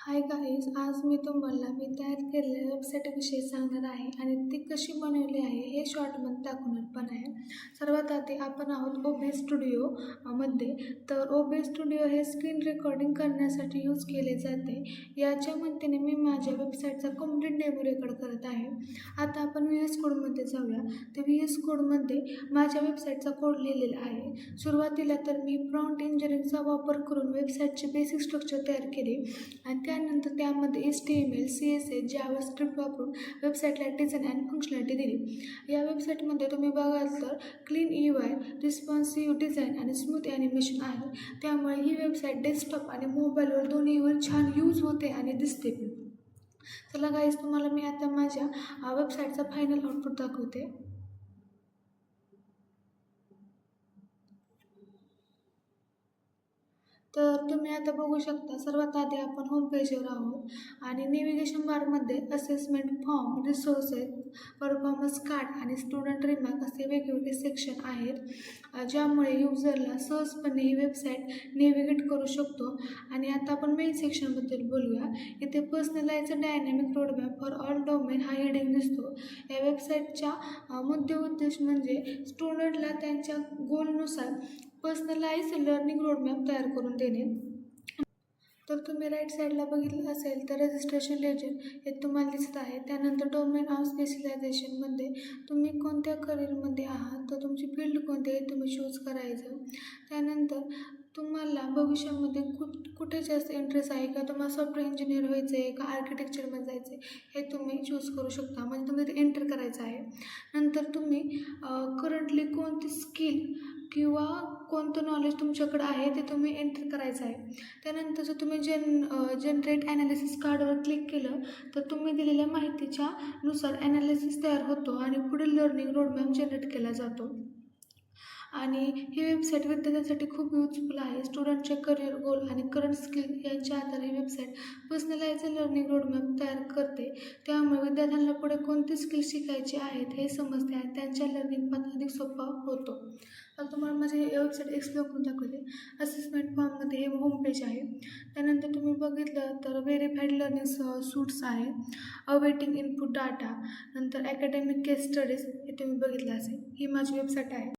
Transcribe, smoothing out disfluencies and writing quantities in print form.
Hi guys, आज मी तुम्हाला तयार केलेल्या वेबसाईटविषयी सांगणार आहे आणि ती कशी बनवली आहे हे शॉर्टमध्ये दाखवणार पण आहे. सर्वात आधी आपण आहोत OBS स्टुडिओ मध्ये. तर OBS स्टुडिओ हे स्क्रीन रेकॉर्डिंग करण्यासाठी यूज केले जाते. याच्या मदतीने मी माझ्या वेबसाईटचा कंप्लीट डेमो रेकॉर्ड करत आहे. आता आपण VS कोडमध्ये जाऊया. तर VS कोडमध्ये माझ्या वेबसाईटचा कोड लिहिलेला आहे. सुरुवातीला तर मी प्रॉम्प्ट इंजिनिअरिंगचा वापर करून वेबसाईटचे बेसिक स्ट्रक्चर तयार केले आणि त्यानंतर त्यामध्ये HTML, CSS, जावास्क्रिप्ट वापरून वेबसाईटला डिझाईन आणि फंक्शनॅलिटी दिली. या वेबसाईटमध्ये तुम्ही बघाल तर क्लीन UI, रिस्पॉन्सिव्ह डिझाईन आणि स्मूथ ॲनिमेशन आहे. त्यामुळे ही वेबसाईट डेस्कटॉप आणि मोबाईलवर दोन्हीवर छान यूज होते आणि दिसते. चला गाईज, तुम्हाला मी आता माझ्या वेबसाईटचा फायनल आउटपुट दाखवते. तर तुम्ही आता बघू शकता, सर्वात आधी आपण होम पेजवर आहोत आणि नेव्हिगेशन बारमध्ये assessment form, resources, performance card आणि स्टुडंट रिमार्क असे वेगवेगळे सेक्शन आहेत, ज्यामुळे युजरला सहजपणे ही वेबसाईट नेव्हिगेट करू शकतो. आणि आता आपण मेन सेक्शनबद्दल बोलूया. इथे personalised dynamic roadmap for all domain हा हेडिंग दिसतो. या वेबसाईटच्या मुख्य उद्देश म्हणजे स्टुडंटला त्यांच्या गोलनुसार पर्सनलाइज लर्निंग रोडमॅप तयार करून देणे. तर तुम्ही राईट साईडला बघितलं असेल तर रजिस्ट्रेशन लेजर हे तुम्हाला दिसत आहे. त्यानंतर डोमेन ऑफ स्पेशलायझेशनमध्ये तुम्ही कोणत्या करिअरमध्ये आहात, तर तुमची फील्ड कोणती आहे तुम्ही चूज करायचं. त्यानंतर तुम्हाला भविष्यामध्ये कुठे जास्त इंटरेस्ट आहे, का तुम्हाला सॉफ्टवेअर इंजिनियर व्हायचं आहे का आर्किटेक्चरमध्ये जायचं आहे, हे तुम्ही चूज करू शकता. म्हणजे तुम्ही ते एंटर करायचं आहे. नंतर तुम्ही करंटली कोणती स्किल किंवा कोणतं नॉलेज तुमच्याकडं आहे ते तुम्ही एंटर करायचं आहे. त्यानंतर जर तुम्ही जनरेट ॲनालिसिस कार्डवर क्लिक केलं तर तुम्ही दिलेल्या माहितीच्या नुसार ॲनालिसिस तयार होतो आणि पुढील लर्निंग रोडमॅप जनरेट केला जातो. आणि ही वेबसाईट विद्यार्थ्यांसाठी खूप युजफुल आहे. स्टुडंटचे करिअर गोल आणि करंट स्किल यांच्या आधारे ही वेबसाईट पर्सनलाइज्ड लर्निंग रोडमॅप तयार करते. त्यामुळे विद्यार्थ्यांना पुढे कोणती स्किल शिकायची आहेत हे समजते आणि त्यांच्या लर्निंग पाथ अधिक सोपा होतो. तर तुम्हाला माझी वेबसाईट एक्सप्लोर करून दाखवते. असेसमेंट फॉर्ममध्ये हे होम पेज आहे. त्यानंतर तुम्ही बघितलं तर व्हेरीफाईड लर्निंग सूट्स आहे, अवेटिंग इनपुट डाटा, नंतर अकॅडमिक केस स्टडीज हे तुम्ही बघितलं असेल. ही माझी वेबसाईट आहे.